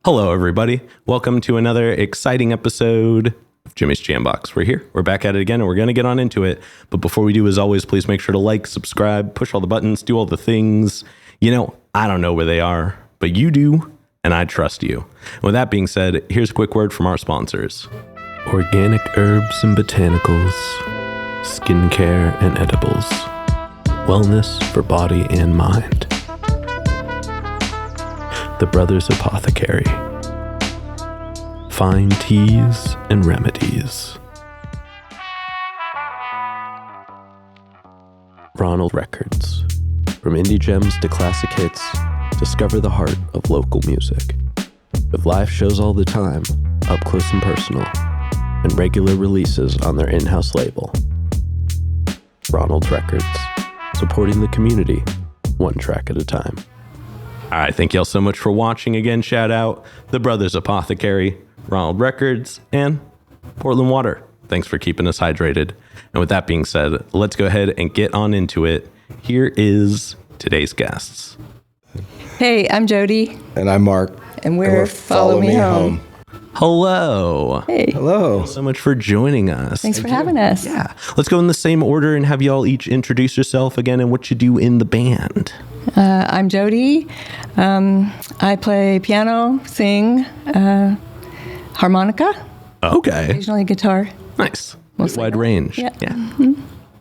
Hello, everybody. Welcome to another exciting episode of Jimmy's Jambox. We're here. We're back at it again, and we're going to get on into it. But before we do, as always, please make sure to like, subscribe, push all the buttons, do all the things. You know, I don't know where they are, but you do, and I trust you. And with that being said, here's a quick word from our sponsors. Organic herbs and botanicals, skincare and edibles, wellness for body and mind. The Brothers Apothecary. Fine teas and remedies. Ronald Records. From indie gems to classic hits, discover the heart of local music. With live shows all the time, up close and personal, and regular releases on their in-house label. Ronald Records. Supporting the community, one track at a time. All right, thank y'all so much for watching. Again, shout out The Brothers Apothecary, Ronald Records, and Portland Water. Thanks for keeping us hydrated. And with that being said, let's go ahead and get on into it. Here is today's guests. Hey, I'm Jody. And I'm Mark. And we're Follow Me Home. Hello. Hey. Hello. Thanks so much for joining us. Thanks for having us. Yeah. Let's go in the same order and have you all each introduce yourself again and what you do in the band. I'm Jody. I play piano, sing, harmonica. Okay. Occasionally guitar. Nice. Mostly Wide range. Yeah. Mm-hmm.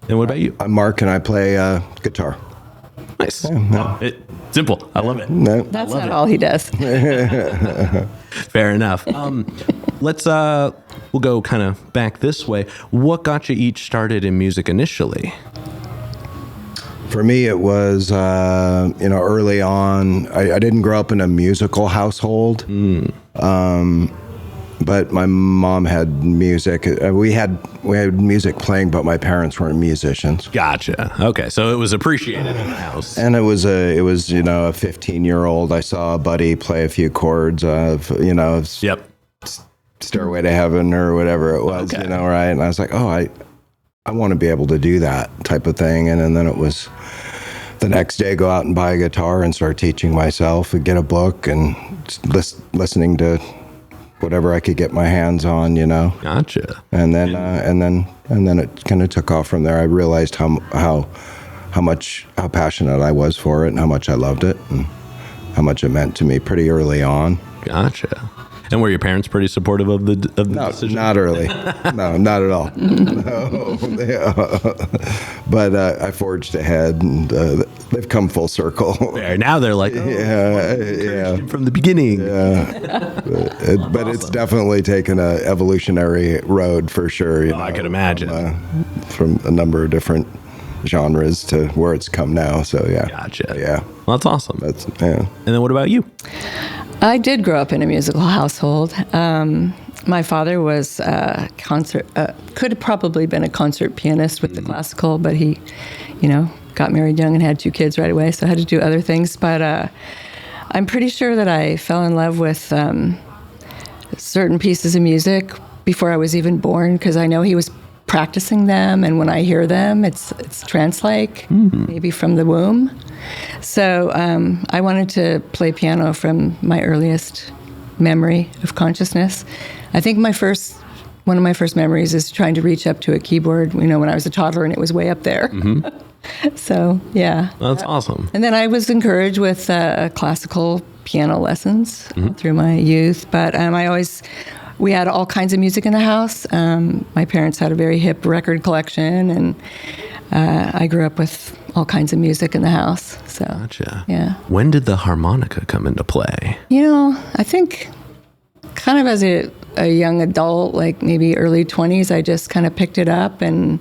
And what about you? I'm Mark and I play guitar. Nice. Simple. I love it. No. That's not all he does. Fair enough. We'll go kind of back this way. What got you each started in music initially? For me, it was, early on. I didn't grow up in a musical household, but my mom had music. We had music playing, but my parents weren't musicians. Gotcha. Okay, so it was appreciated in the house. And it was a 15-year-old. I saw a buddy play a few chords of, Yep. Stairway to Heaven or whatever it was, Okay. Right? And I was like, I want to be able to do that type of thing. And then it was the next day, go out and buy a guitar and start teaching myself and get a book and listening to whatever I could get my hands on, Gotcha. And then it kind of took off from there. I realized how passionate I was for it and how much I loved it and how much it meant to me pretty early on. Gotcha. And were your parents pretty supportive of the decision? Not early. No, not at all. No. But I forged ahead, and they've come full circle. Fair. Now they're like, from the beginning. Yeah. But it's definitely taken an evolutionary road for sure. I could imagine. From a number of different genres to where it's come now. So, yeah. Gotcha. Yeah. Well, that's awesome. And then what about you? I did grow up in a musical household. My father was could have probably been a concert pianist with the classical, but he, got married young and had 2 kids right away, so I had to do other things. But I'm pretty sure that I fell in love with certain pieces of music before I was even born, because I know he was practicing them, and when I hear them, it's trance-like, maybe from the womb. So I wanted to play piano from my earliest memory of consciousness. I think one of my first memories is trying to reach up to a keyboard, when I was a toddler and it was way up there. So, yeah. Well, that's awesome. And then I was encouraged with classical piano lessons through my youth, but we had all kinds of music in the house. My parents had a very hip record collection, and I grew up with all kinds of music in the house. So, Gotcha. Yeah. When did the harmonica come into play? I think kind of as a young adult, like maybe early 20s, I just kind of picked it up and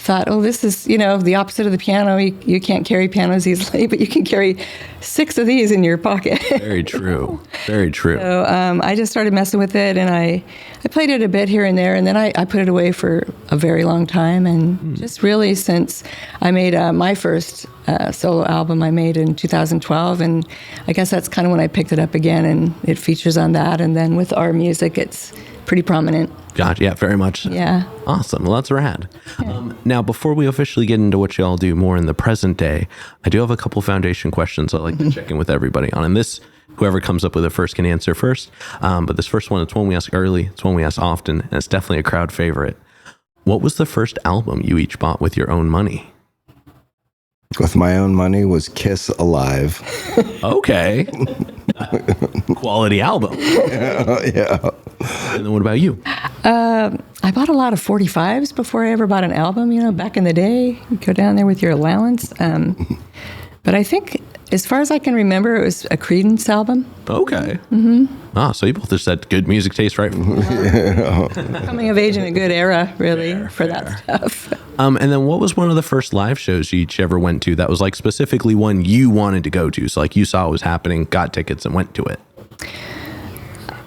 thought, oh, this is, the opposite of the piano. You can't carry pianos easily, but you can carry 6 of these in your pocket. Very true. Very true. So I just started messing with it, and I played it a bit here and there, and then I put it away for a very long time. And just really since I made my first solo album I made in 2012, and I guess that's kind of when I picked it up again, and it features on that. And then with our music, it's pretty prominent. Gotcha. Yeah, very much so. Yeah. Awesome. Well, that's rad. Now, before we officially get into what you all do more in the present day, I do have a couple foundation questions I'd like to check in with everybody on. And this, whoever comes up with it first can answer first. But this first one, it's one we ask early. It's one we ask often. And it's definitely a crowd favorite. What was the first album you each bought with your own money? With my own money was Kiss Alive. Okay. Quality album. Yeah. And then what about you? I bought a lot of 45s before I ever bought an album. Back in the day, you go down there with your allowance. But I think, as far as I can remember, it was a Creedence album. Okay. So you both just had good music taste, right? Coming of age in a good era, really, that stuff. And then what was one of the first live shows you each ever went to that was like specifically one you wanted to go to? So like you saw it was happening, got tickets, and went to it.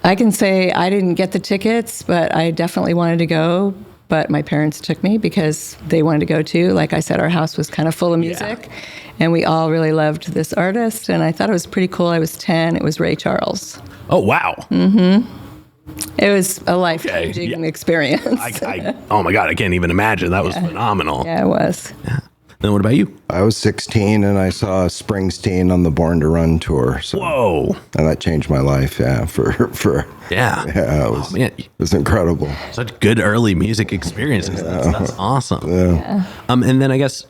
I can say I didn't get the tickets, but I definitely wanted to go. But my parents took me because they wanted to go too. Like I said, our house was kind of full of music, and we all really loved this artist. And I thought it was pretty cool. I was 10. It was Ray Charles. Oh, wow. It was a life-changing experience. Oh my God, I can't even imagine. That was phenomenal. Yeah, it was. Yeah. Then what about you? I was 16 and I saw Springsteen on the Born to Run tour. So, whoa. And that changed my life, it was incredible. Such good early music experiences. That's awesome. Yeah. And then I guess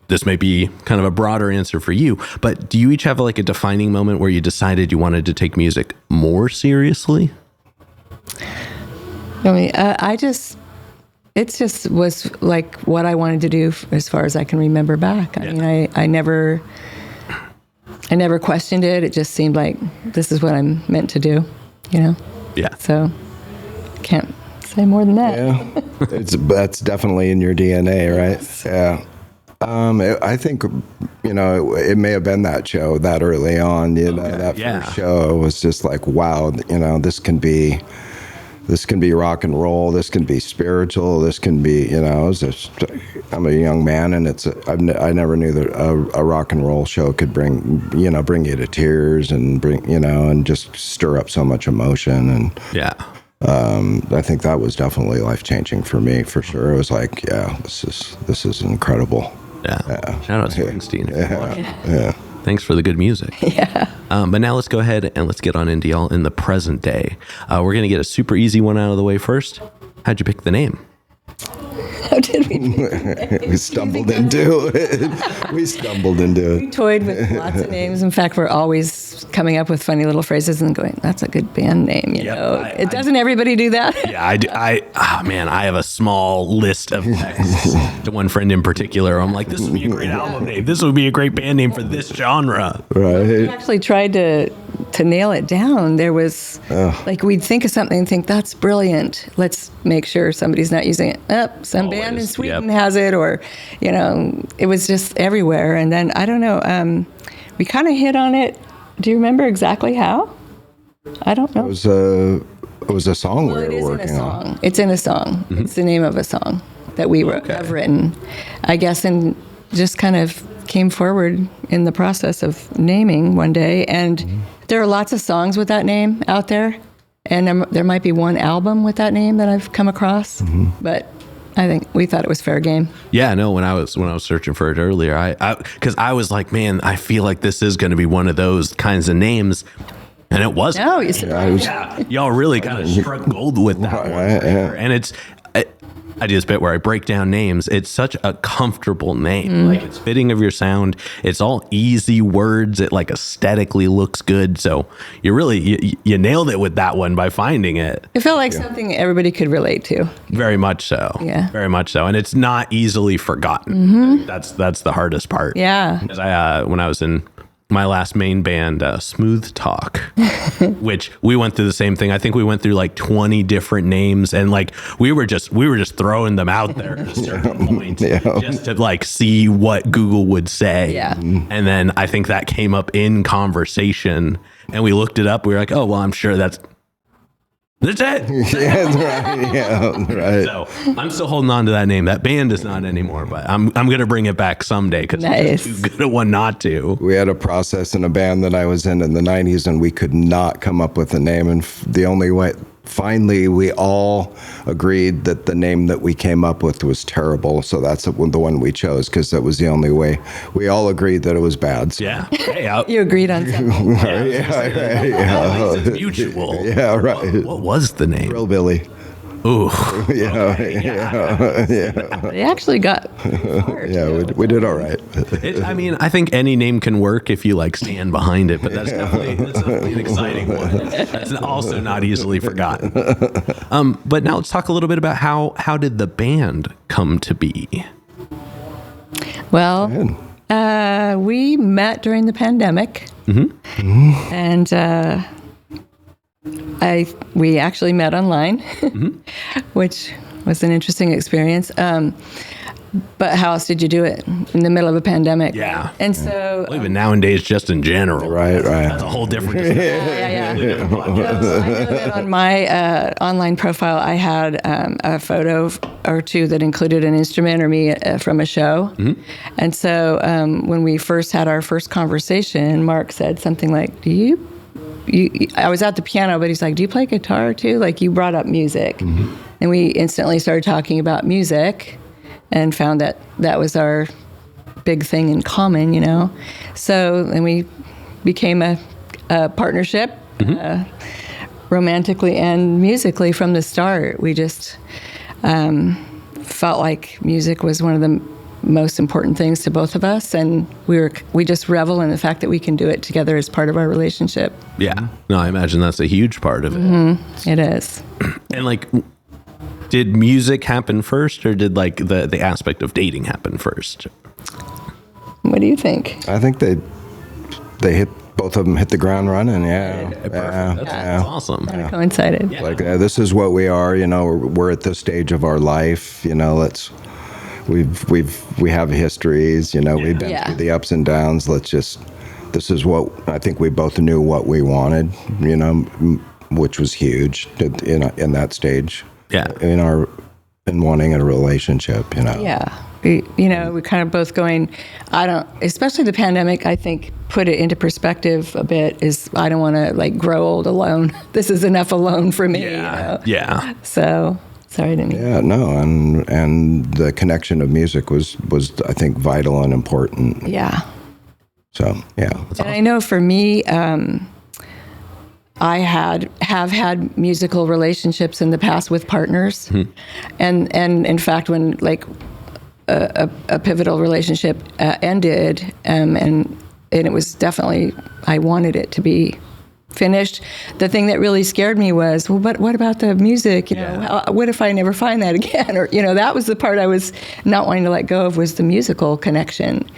this may be kind of a broader answer for you, but do you each have like a defining moment where you decided you wanted to take music more seriously? I mean, it just was like what I wanted to do as far as I can remember back. I mean, I never questioned it. It just seemed like this is what I'm meant to do, Yeah. So can't say more than that. Yeah, that's definitely in your DNA, right? Yes. Yeah. I think, it may have been that show that early on, that first show was just like, wow, this can be rock and roll. This can be spiritual. This can be, I'm a young man, and I never knew that a rock and roll show could bring you to tears and and just stir up so much emotion. And I think that was definitely life-changing for me, for sure. It was like, this is incredible. Yeah. Shout out to Springsteen. Yeah. Thanks for the good music. Yeah. But now let's go ahead and let's get on into y'all in the present day. We're going to get a super easy one out of the way first. How'd you pick the name? How did we? We stumbled into it. We toyed with lots of names. In fact, we're always coming up with funny little phrases and going, "That's a good band name." Doesn't everybody do that? Yeah, I do. I have a small list of texts to one friend in particular. I'm like, this would be a great album name. This would be a great band name for this genre. Right. We actually tried to nail it down. There was we'd think of something and think, that's brilliant. Let's make sure somebody's not using it. Some band in Sweden has it, or, it was just everywhere. And then, I don't know, we kind of hit on it. Do you remember exactly how? I don't know. It was a song we were working on. It's in a song. Mm-hmm. It's the name of a song that we have written, I guess, and just kind of came forward in the process of naming one day. And there are lots of songs with that name out there. And there might be one album with that name that I've come across. Mm-hmm. But I think we thought it was fair game. Yeah, no, when I was searching for it earlier, because I was like, man, I feel like this is going to be one of those kinds of names. And it wasn't. No, y'all really kind of struck gold with that one. Yeah. And I do this bit where I break down names. It's such a comfortable name. Like, it's fitting of your sound. It's all easy words. It like aesthetically looks good. So you really, you nailed it with that one by finding it. It felt like something everybody could relate to. Very much so. Yeah. Very much so. And it's not easily forgotten. Mm-hmm. That's the hardest part. Yeah. Because when I was in my last main band, Smooth Talk, which we went through the same thing. I think we went through like 20 different names, and like we were just throwing them out there at a certain point just to like see what Google would say. Yeah. And then I think that came up in conversation, and we looked it up. We were like, oh, well, I'm sure that's it. Yeah, that's right. Yeah, right. So I'm still holding on to that name. That band is not anymore, but I'm going to bring it back someday because it's too good a one not to. We had a process in a band that I was in the 90s, and we could not come up with a name. And the only way, finally, we all agreed that the name that we came up with was terrible. So that's the one we chose because that was the only way. We all agreed that it was bad. So. Yeah. Hey, you agreed on something. Yeah. It's mutual. Yeah, right. What was the name? Hillbilly. Ooh. Yeah. They actually got far, we did all right. I mean, I think any name can work if you like stand behind it, but that's definitely an exciting one. That's also not easily forgotten. But now let's talk a little bit about how did the band come to be? Well, we met during the pandemic, and we actually met online, which was an interesting experience. But how else did you do it in the middle of a pandemic? Yeah. And so... Well, even nowadays, just in general. Right. That's a whole different discussion. Yeah. So I know that on my online profile, I had a photo or two that included an instrument or me from a show. And so when we first had our first conversation, Mark said something like, I was at the piano, but he's like, do you play guitar too? Like, you brought up music. And we instantly started talking about music and found that that was our big thing in common, you know? So then we became a partnership, romantically and musically from the start. We just felt like music was one of the most important things to both of us, and we just revel in the fact that we can do it together as part of our relationship. Yeah. No, I imagine that's a huge part of it. It is. And like, did music happen first, or did like the aspect of dating happen first? What do you think? I think they hit, both of them hit the ground running. That's awesome. Kind of coincided. Yeah. Like, this is what we are, you know, we're at this stage of our life, you know, we have histories, you know, we've been through the ups and downs. This is what I think we both knew what we wanted, you know, which was huge in that stage. Yeah. In wanting a relationship, you know. Yeah. We're kind of both going, especially the pandemic, I think, put it into perspective a bit, is I don't want to like grow old alone. This is enough alone for me. Yeah. You know? Yeah. So, sorry, I didn't mean. Yeah, no, and the connection of music was I think vital and important. Yeah. So, yeah. And I know for me, I have had musical relationships in the past with partners, and in fact, when like a pivotal relationship ended, and it was definitely, I wanted it to be finished. The thing that really scared me was, well, but what about the music? You know, what if I never find that again? Or, you know, that was the part I was not wanting to let go of, was the musical connection.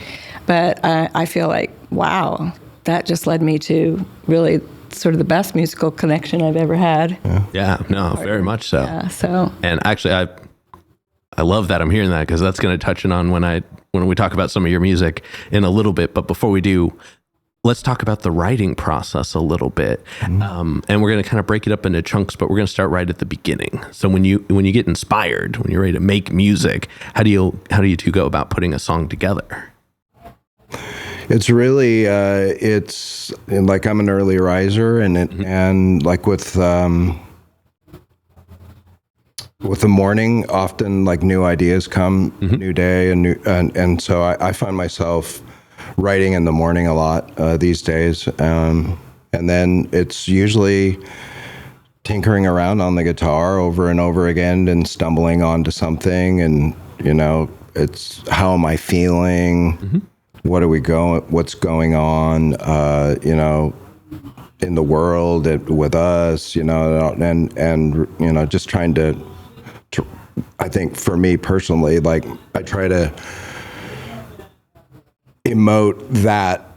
But I feel like, wow, that just led me to really sort of the best musical connection I've ever had. Yeah, no, very much so. Yeah, so. And actually, I love that I'm hearing that, because that's going to touch on when we talk about some of your music in a little bit. But before we do, let's talk about the writing process a little bit. And we're going to kind of break it up into chunks, but we're going to start right at the beginning. So when you get inspired, when you're ready to make music, how do you two go about putting a song together? It's really, it's like, I'm an early riser, and like with the morning, often like new ideas come, new day, and so I find myself writing in the morning a lot these days, and then it's usually tinkering around on the guitar over and over again and stumbling onto something, and you know, it's how am I feeling? What's going on, you know, in the world, with us, you know, and you know, just trying to, I think for me personally, like, I try to emote that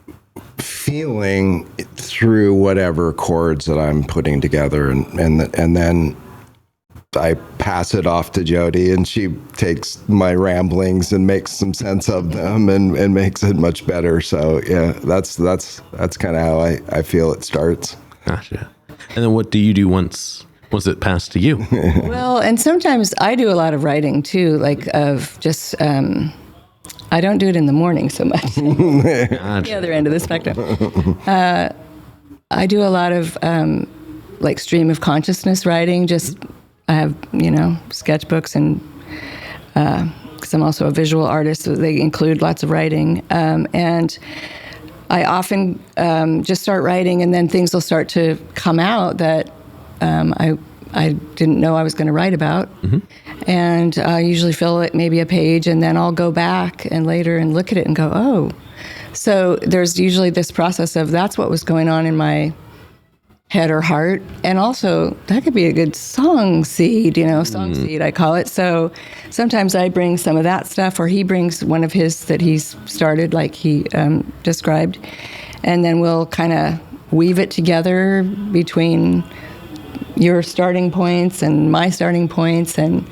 feeling through whatever chords that I'm putting together, and then I pass it off to Jody, and she takes my ramblings and makes some sense of them and makes it much better. So yeah, that's kind of how I feel it starts. Gotcha. And then what do you do once it passed to you? Well, and sometimes I do a lot of writing too, like of just, I don't do it in the morning so much. Gotcha. The other end of the spectrum. I do a lot of like stream of consciousness writing. Just I have, sketchbooks, and because I'm also a visual artist, so they include lots of writing. And I often just start writing, and then things will start to come out that I didn't know I was going to write about. And I usually fill it maybe a page, and then I'll go back and later and look at it and go, oh. So there's usually this process of that's what was going on in my head or heart. And also that could be a good song seed, seed, I call it. So sometimes I bring some of that stuff, or he brings one of his that he's started, like he described. And then we'll kind of weave it together between your starting points and my starting points. And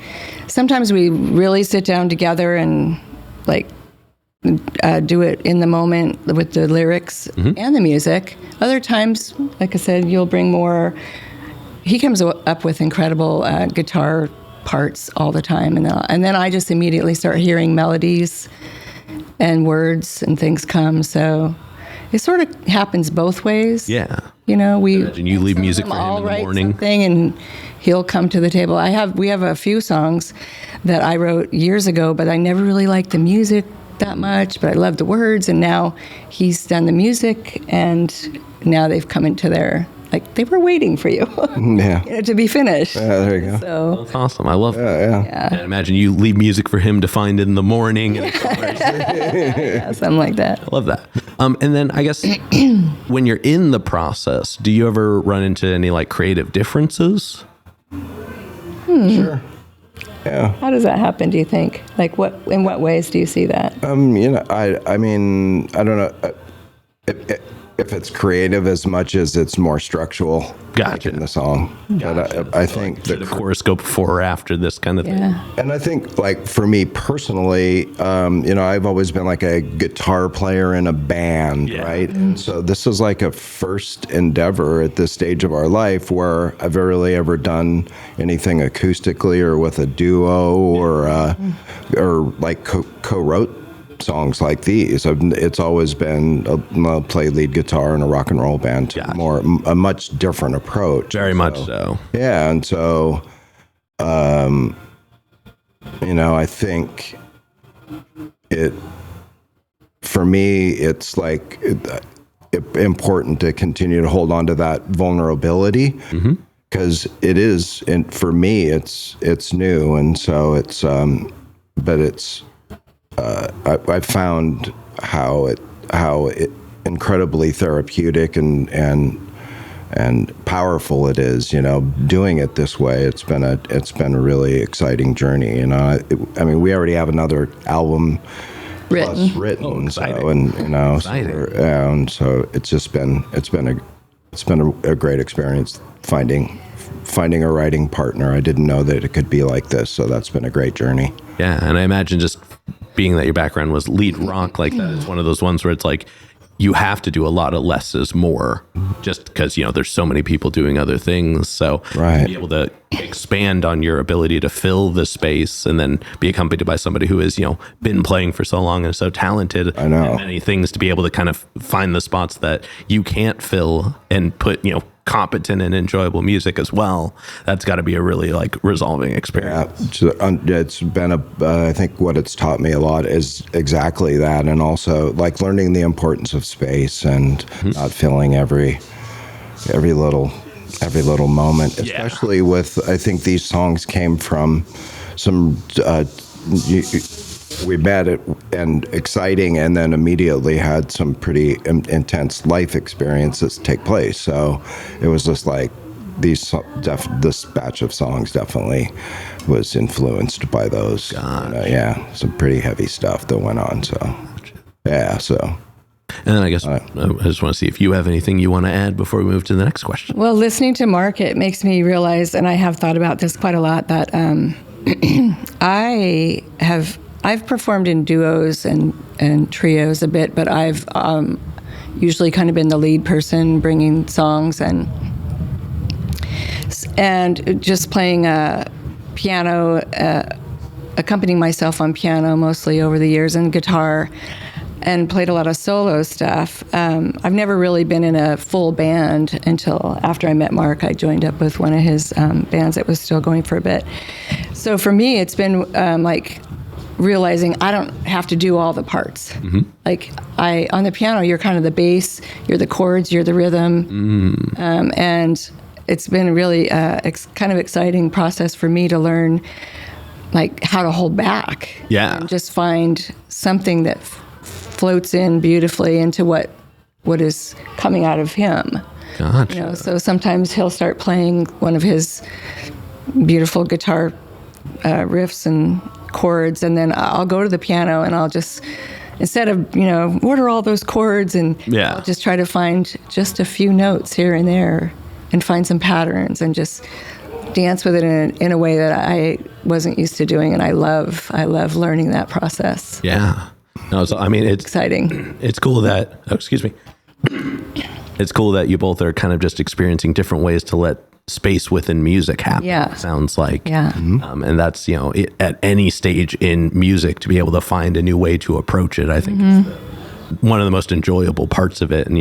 sometimes we really sit down together and do it in the moment with the lyrics and the music. Other times, like I said, you'll bring more. He comes up with incredible guitar parts all the time, and then I just immediately start hearing melodies and words and things come. So it sort of happens both ways. Yeah. Imagine you leave music for him in the morning. And he'll come to the table. We have a few songs that I wrote years ago, but I never really liked the music that much, but I love the words. And now he's done the music, and now they've come into they were waiting for you, to be finished. Yeah, there you go. So That's awesome. I love that. Yeah. And imagine you leave music for him to find in the morning. And yeah, something like that. I love that. And then I guess when you're in the process, do you ever run into any creative differences? Sure. Yeah. How does that happen, do you think? In what ways do you see that? I mean, I don't know if it's creative as much as it's more structural. Gotcha. In the song. Gotcha. But I think the chorus go before or after this kind of thing. And I think for me personally, I've always been a guitar player in a band, right? And so this is a first endeavor at this stage of our life where I've rarely ever done anything acoustically or with a duo or co-wrote songs like these. It's always been play lead guitar in a rock and roll band. Gotcha. A much different approach. Very much so. Yeah, and so, I think for me, it's important to continue to hold on to that vulnerability, because it is, and for me, it's new, and so it's, but it's. I found how it incredibly therapeutic and powerful it is. Doing it this way. It's been a really exciting journey. We already have another album written. Oh, exciting. So, and so it's been a great experience finding a writing partner. I didn't know that it could be like this, so that's been a great journey. Yeah, and I imagine just being that your background was lead rock, that is one of those ones where it's you have to do a lot of less is more, just because there's so many people doing other things. So to be able to expand on your ability to fill the space, and then be accompanied by somebody who has been playing for so long and is so talented I know. at many things, to be able to kind of find the spots that you can't fill and put competent and enjoyable music as well. That's got to be a really resolving experience. Yeah, it's been I think what it's taught me a lot is exactly that, and also learning the importance of space and not filling every little moment, especially with, I think these songs came from some we met it and exciting, and then immediately had some pretty intense life experiences take place. So it was just this batch of songs definitely was influenced by those. Some pretty heavy stuff that went on. So yeah, so. And then I guess I just want to see if you have anything you want to add before we move to the next question. Well, listening to Mark, it makes me realize, and I have thought about this quite a lot, that I've performed in duos and trios a bit, but I've usually kind of been the lead person, bringing songs and just playing piano, accompanying myself on piano mostly over the years, and guitar, and played a lot of solo stuff. I've never really been in a full band until after I met Mark. I joined up with one of his bands that was still going for a bit. So for me, it's been like realizing I don't have to do all the parts. Mm-hmm. Like on the piano, you're kind of the bass, you're the chords, you're the rhythm. And it's been really kind of exciting process for me to learn like how to hold back. Yeah. And just find something that floats in beautifully into what is coming out of him. Gotcha. So sometimes he'll start playing one of his beautiful guitar riffs and chords, and then I'll go to the piano and I'll just, instead of, what are all those chords? And I'll just try to find just a few notes here and there and find some patterns and just dance with it in a way that I wasn't used to doing. And I love learning that process. Yeah. No, so, I mean, it's exciting. It's cool that, it's cool that you both are kind of just experiencing different ways to let space within music happen. Yeah. It sounds like. Yeah. And that's, at any stage in music to be able to find a new way to approach it, I think is one of the most enjoyable parts of it. And,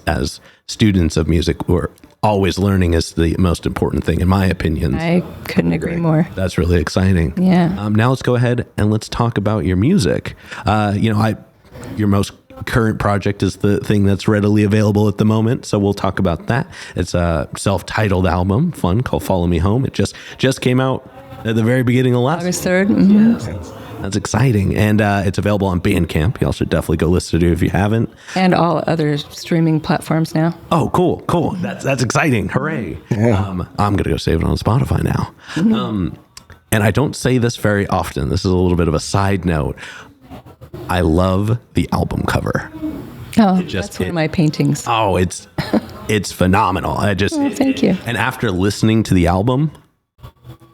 as students of music, we're always learning is the most important thing, in my opinion. I couldn't agree more. That's really exciting. Yeah. Now let's go ahead and let's talk about your music. Your most current project is the thing that's readily available at the moment, so we'll talk about that. It's a self-titled album, fun, called Follow Me Home. It just came out at the very beginning of last August 3rd. Mm-hmm. Yes, that's exciting, and it's available on Bandcamp. Y'all should definitely go listen to it if you haven't. And all other streaming platforms now. Oh, cool. That's exciting. Hooray. Yeah. I'm gonna go save it on Spotify now. Mm-hmm. And I don't say this very often. This is a little bit of a side note. I love the album cover. Oh, that's one of my paintings. Oh, it's phenomenal. Thank you. And after listening to the album,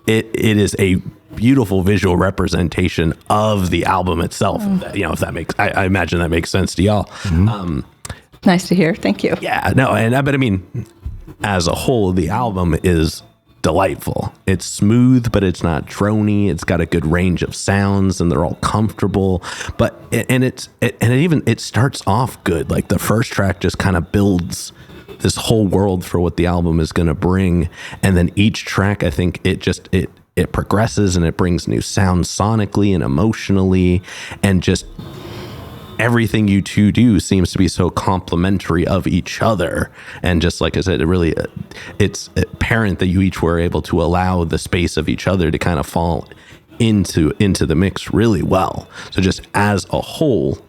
it is a beautiful visual representation of the album itself. If that makes, I imagine that makes sense to y'all. Mm-hmm. Nice to hear. Thank you. Yeah, no, but I mean, as a whole, the album is delightful. It's smooth, but it's not drony. It's got a good range of sounds, and they're all comfortable. But it starts off good. Like the first track just kind of builds this whole world for what the album is going to bring, and then each track, I think it progresses and it brings new sounds sonically and emotionally, and just everything you two do seems to be so complementary of each other. And just like I said, it's apparent that you each were able to allow the space of each other to kind of fall into the mix really well. So just as a whole,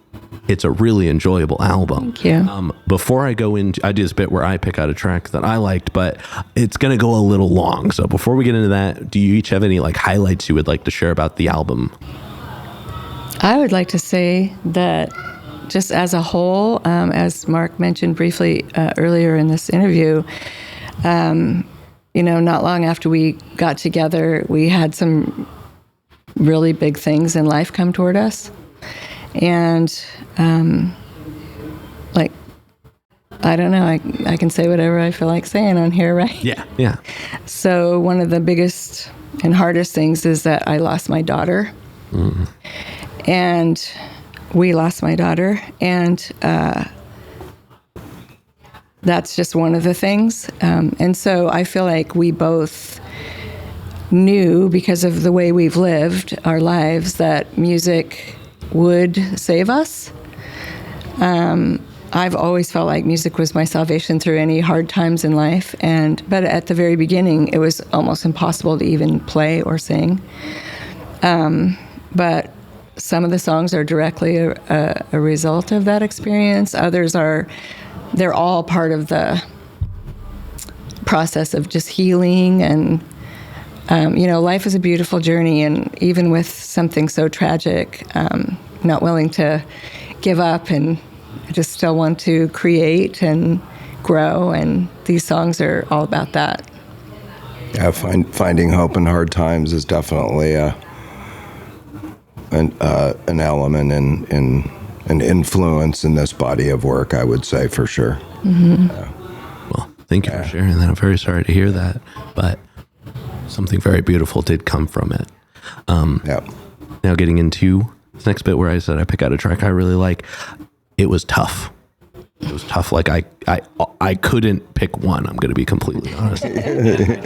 it's a really enjoyable album. Thank you. Before I go into, I do this bit where I pick out a track that I liked, but it's going to go a little long. So before we get into that, do you each have any highlights you would like to share about the album? I would like to say that just as a whole, as Mark mentioned briefly earlier in this interview, not long after we got together, we had some really big things in life come toward us. And I don't know, I can say whatever I feel like saying on here, right? Yeah. So one of the biggest and hardest things is that I lost my daughter. Mm-hmm. And we lost my daughter, and that's just one of the things. And so I feel like we both knew, because of the way we've lived our lives, that music would save us. I've always felt like music was my salvation through any hard times in life, but at the very beginning, it was almost impossible to even play or sing. But some of the songs are directly a result of that experience. Others they're all part of the process of just healing. And, life is a beautiful journey. And even with something so tragic, not willing to give up and I just still want to create and grow, and these songs are all about that. Yeah, finding hope in hard times is definitely an element in an influence in this body of work, I would say, for sure. Well, thank you for sharing that. I'm very sorry to hear that, but something very beautiful did come from it. Now getting into this next bit where I said I pick out a track I really like, it was tough. It was tough. Like I couldn't pick one. I'm going to be completely honest.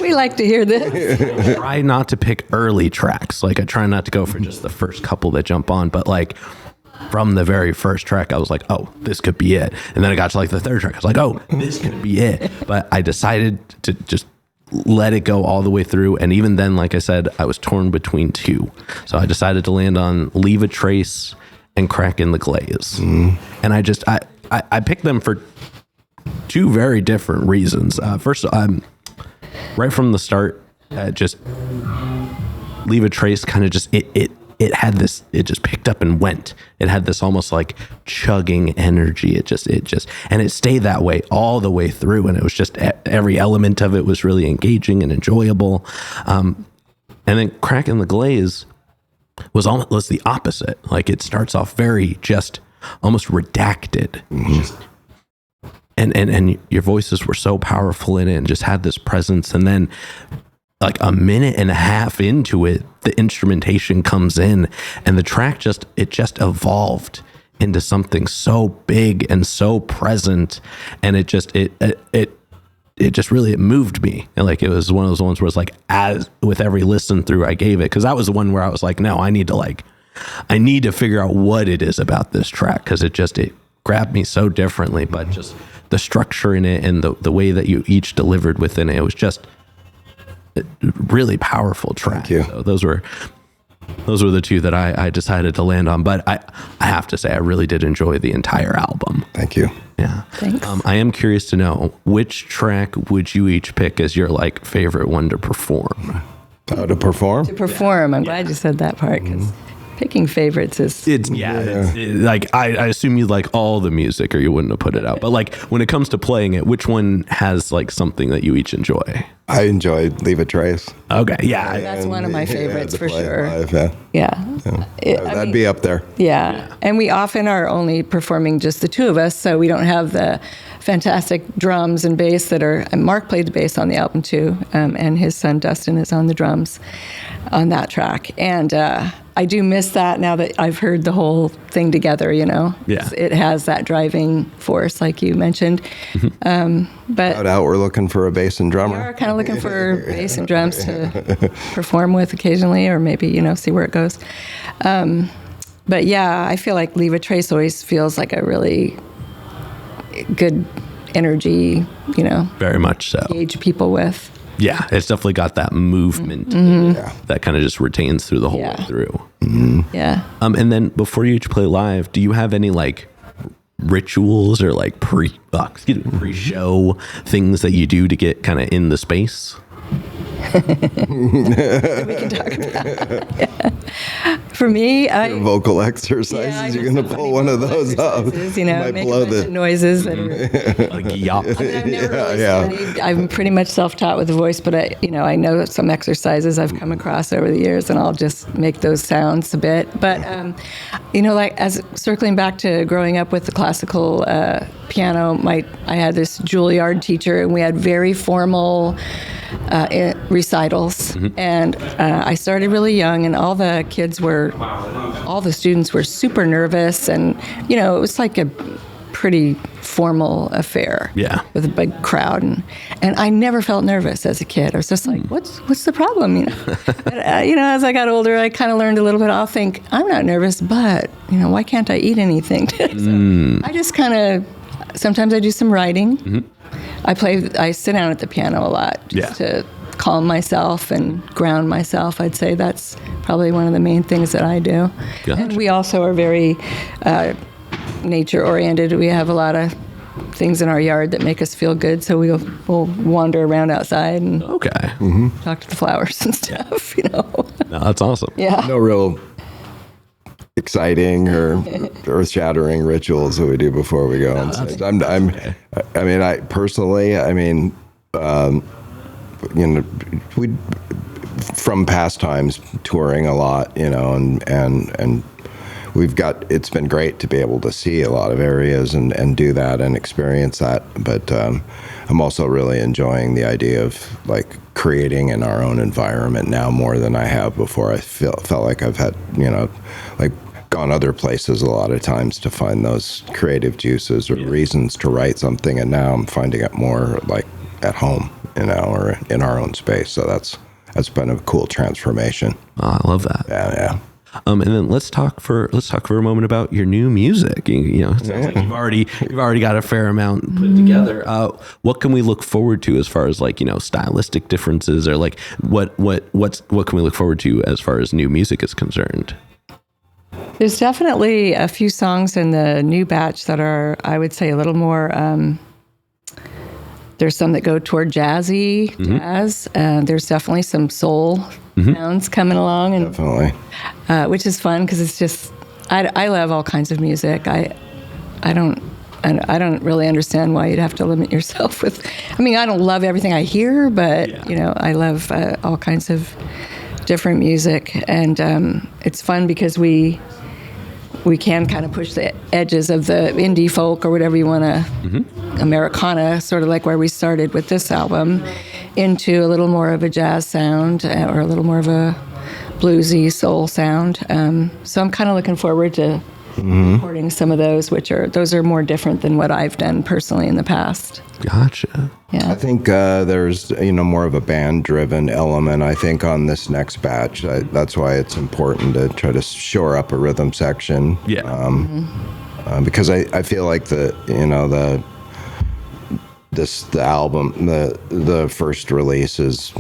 We like to hear this. I try not to pick early tracks. Like I try not to go for just the first couple that jump on, but like from the very first track, I was like, oh, this could be it. And then I got to like the third track. I was like, oh, this could be it. But I decided to just let it go all the way through. And even then, like I said, I was torn between two. So I decided to land on Leave a Trace and Crack in the Glaze. And I picked them for two very different reasons. First, right from the start, just Leave a Trace kind of just, it had this, it just picked up and went. It had this almost like chugging energy. It just, and it stayed that way all the way through. And it was just, every element of it was really engaging and enjoyable. And then Crack in the Glaze was almost the opposite. Like it starts off very just almost redacted. And your voices were so powerful in it and just had this presence. And then like a minute and a half into it, the instrumentation comes in and the track just evolved into something so big and so present. And it just really moved me. And like, it was one of those ones where it's like, as with every listen through I gave it, because that was the one where I was like, no, I need to figure out what it is about this track. Cause it grabbed me so differently, but just the structure in it and the way that you each delivered within it, it was just a really powerful track. Thank you. So those were the two that I decided to land on, but I have to say, I really did enjoy the entire album. Thank you. Yeah. Thanks. I am curious to know, which track would you each pick as your like favorite one to perform? To perform? To perform. I'm glad you said that part, because picking favorites is... Like, I assume you like all the music or you wouldn't have put it out. But like, when it comes to playing it, which one has like something that you each enjoy? I enjoyed Leave a Trace. Okay, yeah. That's one of my favorites for sure. Live, that'd be up there. Yeah. And we often are only performing just the two of us, so we don't have the fantastic drums and bass and Mark played the bass on the album too, and his son Dustin is on the drums on that track. And I do miss that now that I've heard the whole thing together, Yeah. It has that driving force, like you mentioned. But Out, we're looking for a bass and drummer. We're kind of looking for bass and drums to perform with occasionally, or maybe, see where it goes. But yeah, I feel like Leave a Trace always feels like a really good energy, Very much so. engage people with. Yeah, it's definitely got that movement that kind of just retains through the whole way through. Yeah. And then before you each play live, do you have any like rituals or like pre-show things that you do to get kind of in the space? We can talk about that. For me, vocal exercises. You're going to pull one of those up. Make a bunch of noises that are Like yop. I've never really studied. I'm pretty much self-taught with the voice, but I know some exercises I've come across over the years, and I'll just make those sounds a bit. But like as circling back to growing up with the classical piano, I had this Juilliard teacher, and we had very formal recitals, and I started really young, and all the students were super nervous, and it was like a pretty formal affair with a big crowd, and I never felt nervous as a kid. I was just like, what's the problem? But, as I got older, I kind of learned a little bit. I'll think, I'm not nervous, but why can't I eat anything? So I just kind of, sometimes I do some writing. I sit down at the piano a lot just to calm myself and ground myself. I'd say that's probably one of the main things that I do. Gotcha. And we also are very nature-oriented. We have a lot of things in our yard that make us feel good, so we'll wander around outside and talk to the flowers and stuff, No, that's awesome. Yeah. No real exciting or earth-shattering rituals that we do before we go on stage. I personally, we from past times touring a lot, and it's been great to be able to see a lot of areas and do that and experience that. But I'm also really enjoying the idea of like creating in our own environment now more than I have before. I felt like I've had, like gone other places a lot of times to find those creative juices or reasons to write something. And now I'm finding it more like at home, or in our own space. So that's been a cool transformation. Oh, I love that. Yeah. And then let's talk for a moment about your new music. It sounds like you've already got a fair amount put together. What can we look forward to as far as like stylistic differences, or like what can we look forward to as far as new music is concerned? There's definitely a few songs in the new batch that are, I would say, a little more. There's some that go toward jazz. There's definitely some soul sounds coming along, and Definitely. Which is fun because it's just I love all kinds of music. I don't really understand why you'd have to limit yourself with. I don't love everything I hear, but I love all kinds of different music, and it's fun because we can kind of push the edges of the indie folk or whatever you want to, Americana, sort of like where we started with this album, into a little more of a jazz sound or a little more of a bluesy soul sound. So I'm kind of looking forward to recording some of those, those are more different than what I've done personally in the past. Gotcha. Yeah. I think there's more of a band-driven element, I think, on this next batch. That's why it's important to try to shore up a rhythm section. Yeah. Because I feel like the album, the first release is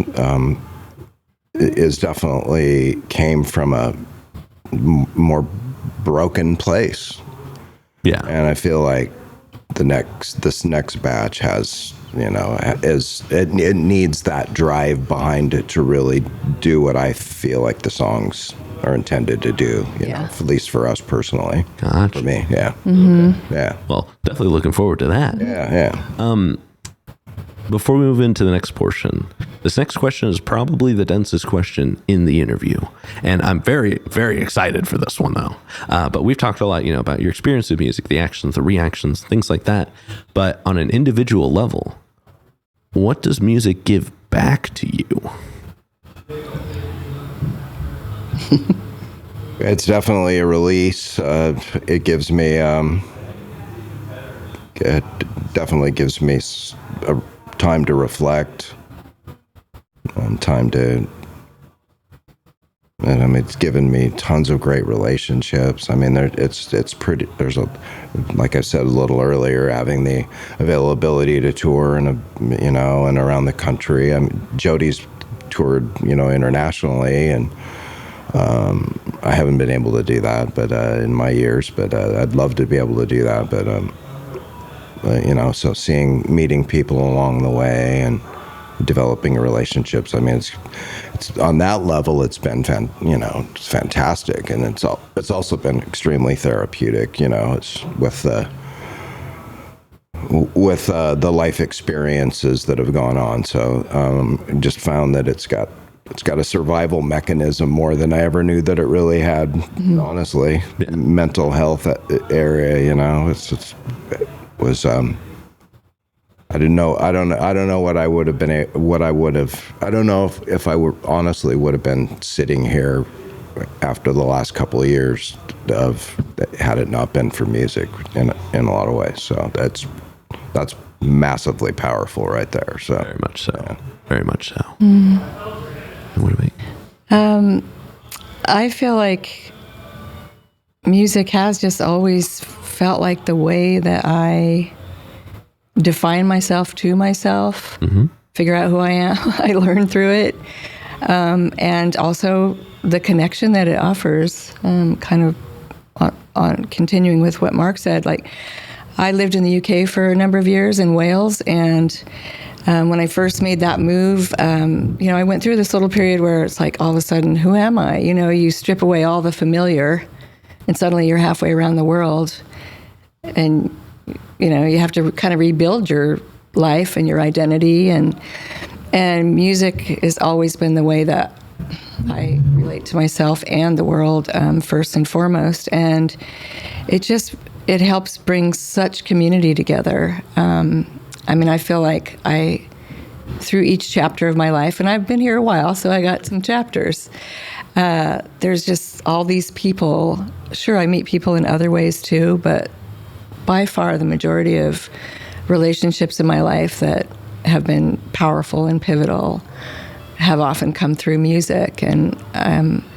definitely came from a more broken place. Yeah. And I feel like this next batch has, it needs that drive behind it to really do what I feel like the songs are intended to do, at least for us personally. Gotcha. For me, yeah. Yeah. Well, definitely looking forward to that. Yeah. Before we move into the next portion, this next question is probably the densest question in the interview. And I'm very, very excited for this one, though. But we've talked a lot, about your experience with music, the actions, the reactions, things like that. But on an individual level, what does music give back to you? It's definitely a release. It gives me, it definitely gives me a time to reflect, time to, it's given me tons of great relationships. It's pretty, like I said a little earlier, having the availability to tour and around the country. Jody's toured, internationally, and I haven't been able to do that, but in my years, but I'd love to be able to do that. But so meeting people along the way and developing relationships. It's on that level. It's been it's fantastic, and it's also been extremely therapeutic. It's with the life experiences that have gone on. So just found that it's got a survival mechanism more than I ever knew that it really had. Honestly, mental health area. It was. I didn't know. I don't know what I would have been. I don't know if I would have been sitting here after the last couple of years had it not been for music in a lot of ways. So that's massively powerful right there. So very much so. Yeah. Very much so. What about you? I feel like music has just always felt like the way that I define myself to myself, figure out who I am. I learn through it. And also the connection that it offers, kind of on continuing with what Mark said. Like, I lived in the UK for a number of years in Wales, and when I first made that move, I went through this little period where it's like all of a sudden, who am I? You strip away all the familiar and suddenly you're halfway around the world, and you have to kind of rebuild your life and your identity, and music has always been the way that I relate to myself and the world, first and foremost. And it helps bring such community together. I feel like through each chapter of my life, and I've been here a while, so I got some chapters, there's just all these people. Sure, I meet people in other ways too, but by far the majority of relationships in my life that have been powerful and pivotal have often come through music, and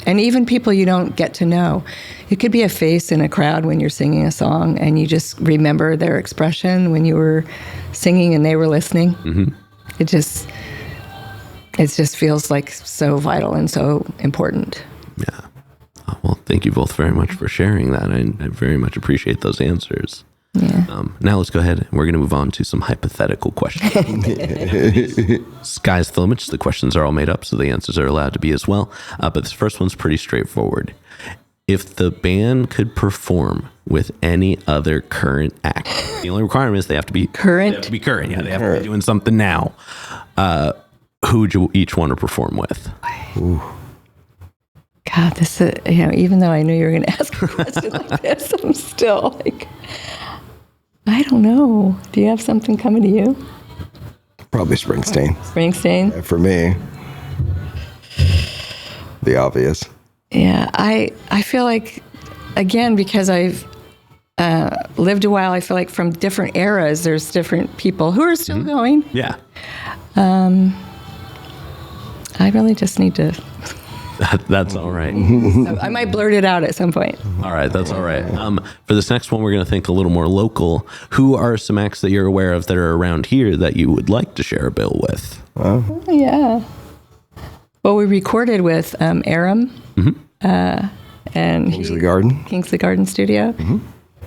even people you don't get to know. It could be a face in a crowd when you're singing a song, and you just remember their expression when you were singing and they were listening. Mm-hmm. It just feels like so vital and so important. Yeah. Well, thank you both very much for sharing that. I very much appreciate those answers. Yeah. Now let's go ahead and we're going to move on to some hypothetical questions. Sky's the limit. The questions are all made up, so the answers are allowed to be as well. But this first one's pretty straightforward. If the band could perform with any other current act, the only requirement is they have to be current. They have to be current. Yeah, they have to be doing something now. Who would you each want to perform with? Ooh. God, this is, even though I knew you were going to ask a question like this, I'm still like, I don't know. Do you have something coming to you? Probably Springsteen. Springsteen? Yeah, for me. The obvious. Yeah, I feel like, again, because I've lived a while, I feel like from different eras, there's different people who are still going. Yeah. I really just need to... That's all right. So I might blurt it out at some point. All right, that's all right. For this next one, we're going to think a little more local. Who are some acts that you're aware of that are around here that you would like to share a bill with? Yeah. Well, we recorded with ATEM and Kingsley Garden. Kingsley Garden Studio. Mm-hmm.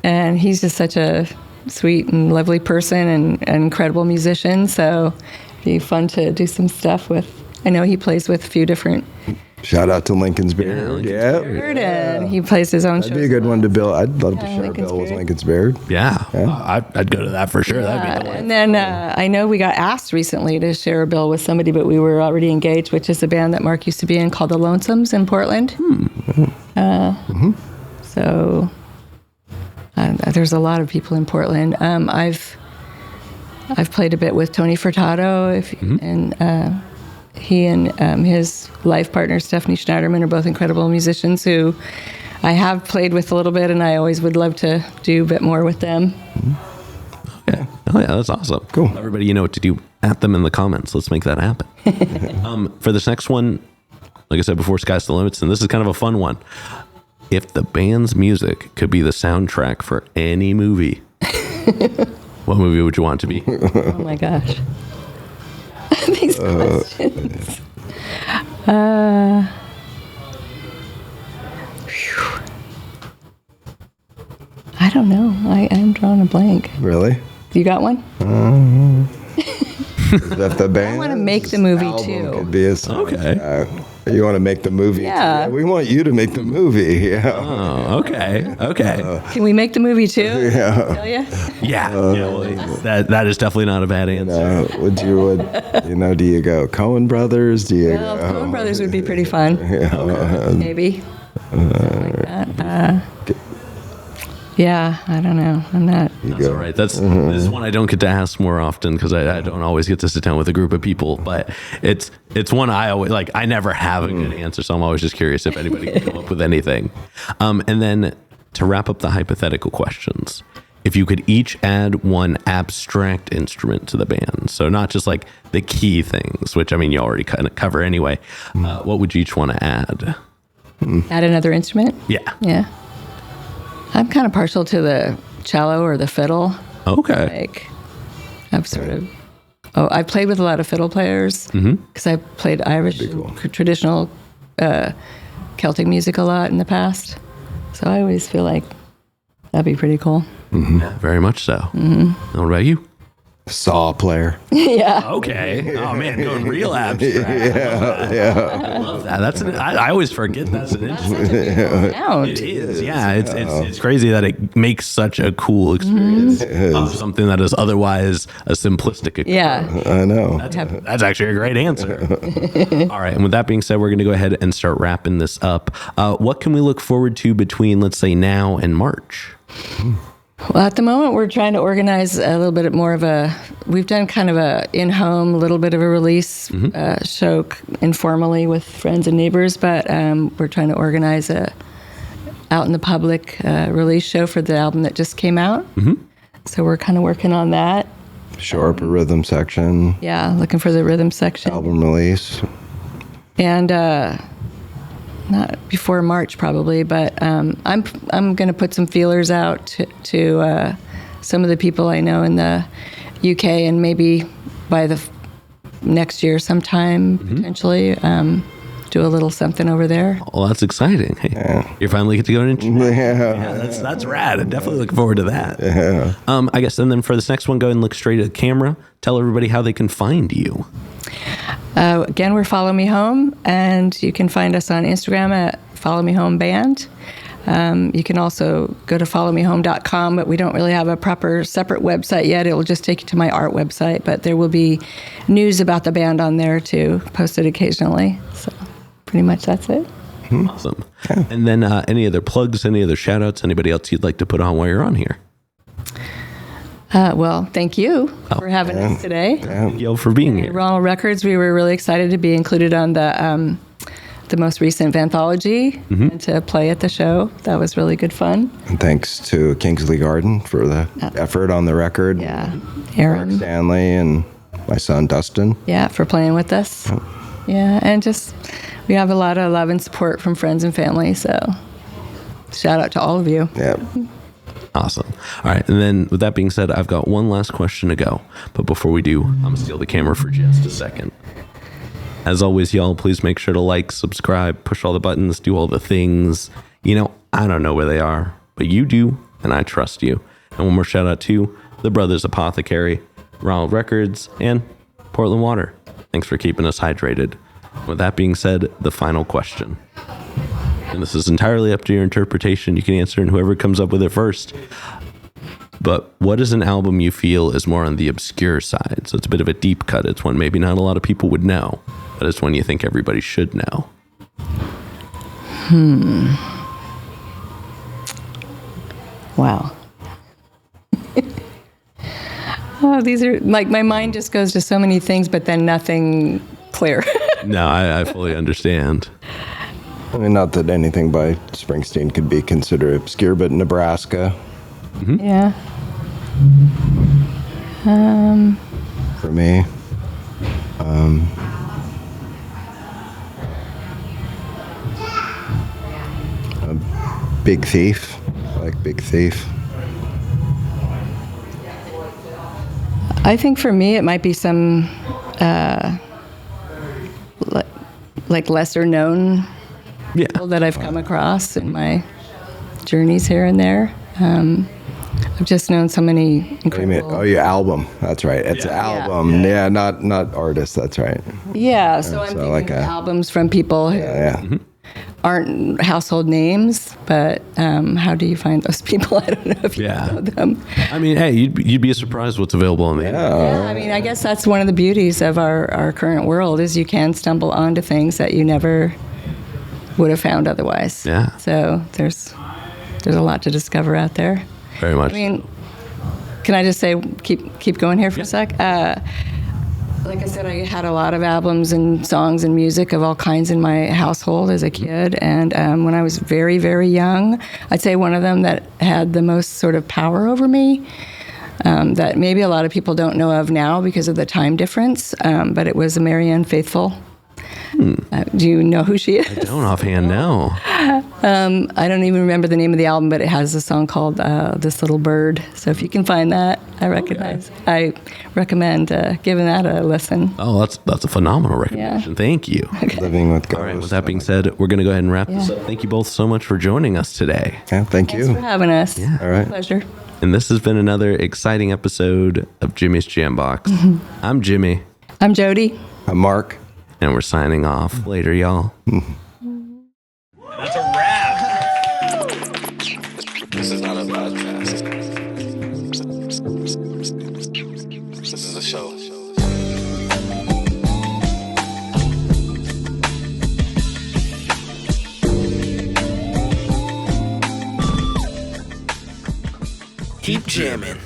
And he's just such a sweet and lovely person and an incredible musician. So it'd be fun to do some stuff with. I know he plays with a few different... Shout out to Lincoln's Beard. Yeah. And he plays his own shows. That'd be a good one to bill. I'd love to share a bill with Lincoln's Beard. Yeah. I'd go to that for sure. That'd be the one. And then I know we got asked recently to share a bill with somebody, but we were already engaged, which is a band that Mark used to be in called the Lonesomes in Portland. So there's a lot of people in Portland. I've played a bit with Tony Furtado, and he and his life partner, Stephanie Schneiderman, are both incredible musicians who I have played with a little bit, and I always would love to do a bit more with them. Okay. Oh, yeah, that's awesome. Cool. Everybody, you know what to do. At them in the comments. Let's make that happen. For this next one, like I said before, Sky's the limits, and this is kind of a fun one. If the band's music could be the soundtrack for any movie, what movie would you want it to be? Oh, my gosh. These questions. I don't know. I'm drawing a blank. Really? You got one? If the band I want to make the movie too. Could be a Okay. You want to make the movie? Yeah. We want you to make the movie. Yeah. Oh, okay. Okay. Can we make the movie too? Yeah. Tell ya? Yeah. Well, that is definitely not a bad answer. Do you go Coen Brothers? Do you Well, go? Coen Brothers would be pretty fun. Yeah. Maybe. Something like that. Yeah, I don't know. I'm not. That's all right. This is one I don't get to ask more often because I don't always get to sit down with a group of people. But it's one I always like. I never have a good answer, so I'm always just curious if anybody can come up with anything. And then to wrap up the hypothetical questions, if you could each add one abstract instrument to the band, so not just like the key things, which I mean you already kind of cover anyway, what would you each want to add? Add another instrument? Yeah. Yeah. I'm kind of partial to the cello or the fiddle. Okay. Like, I've played with a lot of fiddle players because I played Irish traditional Celtic music a lot in the past. So I always feel like that'd be pretty cool. Yeah, very much so. What about you? Saw player. Yeah. Okay. Oh man, going real abstract. I love that. I always forget that's an interesting. Sound. It is. Yeah. It's crazy that it makes such a cool experience of something that is otherwise a simplistic experience. Yeah. I know. That's actually a great answer. All right. And with that being said, we're going to go ahead and start wrapping this up. What can we look forward to between, let's say, now and March? Well, at the moment, we're trying to organize a little bit more of we've done kind of a in-home, little bit of a release show informally with friends and neighbors, but we're trying to organize a out in the public release show for the album that just came out. So we're kind of working on that. Shore up a rhythm section. Yeah, looking for the rhythm section. Album release. And not before March probably, but I'm going to put some feelers out to some of the people I know in the UK, and maybe by the next year sometime potentially do a little something over there. Well, that's exciting. Hey, you finally get to go into that's rad. I'm definitely looking forward to that. Yeah. I guess, and then for this next one, go ahead and look straight at the camera. Tell everybody how they can find you. Again, we're Follow Me Home, and you can find us on Instagram at Follow Me Home Band. You can also go to followmehome.com, but we don't really have a proper separate website yet. It will just take you to my art website, but there will be news about the band on there too, posted occasionally. So pretty much that's it. Awesome. Yeah. And then any other plugs, any other shout outs, anybody else you'd like to put on while you're on here? Well, thank you for having us today. Thank you for being here. Ronald Records, we were really excited to be included on the most recent Vanthology and to play at the show. That was really good fun. And thanks to Kingsley Garden for the effort on the record. Yeah. Aaron. Mark Stanley and my son Dustin. Yeah, for playing with us. Yeah, and just we have a lot of love and support from friends and family, so shout out to all of you. Yeah. Awesome. All right. And then with that being said, I've got one last question to go. But before we do, I'm going to steal the camera for just a second. As always, y'all, please make sure to like, subscribe, push all the buttons, do all the things. You know, I don't know where they are, but you do, and I trust you. And one more shout out to the Brothers Apothecary, Ronald Records, and Portland Water. Thanks for keeping us hydrated. With that being said, the final question. And this is entirely up to your interpretation. You can answer, and whoever comes up with it first. But what is an album you feel is more on the obscure side? So it's a bit of a deep cut. It's one maybe not a lot of people would know, but it's one you think everybody should know. Wow. Oh, these are like my mind just goes to so many things, but then nothing clear. No, I fully understand. I mean, not that anything by Springsteen could be considered obscure, but Nebraska. Yeah. For me. Big Thief. I like Big Thief. I think for me it might be some like lesser known people that I've come across in my journeys here and there. I've just known so many incredible... Oh, your album. That's right. It's an album. Yeah, not artists. That's right. Yeah, so I'm thinking like albums from people who aren't household names, but how do you find those people? I don't know if you know them. I mean, hey, you'd be surprised what's available on the internet. Yeah, I mean, I guess that's one of the beauties of our current world is you can stumble onto things that you never would have found otherwise. Yeah. So there's a lot to discover out there. Very much. I mean, can I just say, keep going here for a sec? Like I said, I had a lot of albums and songs and music of all kinds in my household as a kid. And when I was very, very young, I'd say one of them that had the most sort of power over me, that maybe a lot of people don't know of now because of the time difference, but it was a Marianne Faithfull Do you know who she is? I don't offhand know. I don't even remember the name of the album, but it has a song called "This Little Bird." So if you can find that, I recommend giving that a listen. Oh, that's a phenomenal recommendation. Yeah. Thank you. Living with ghosts. All right, with that being said, we're going to go ahead and wrap this up. Thank you both so much for joining us today. Yeah, thank you. Thanks for having us. Yeah. All right. Pleasure. And this has been another exciting episode of Jimmy's Jambox. I'm Jimmy. I'm Jody. I'm Mark. And we're signing off. Later, y'all. That's a wrap. This is not a podcast. This is a show. Keep jamming.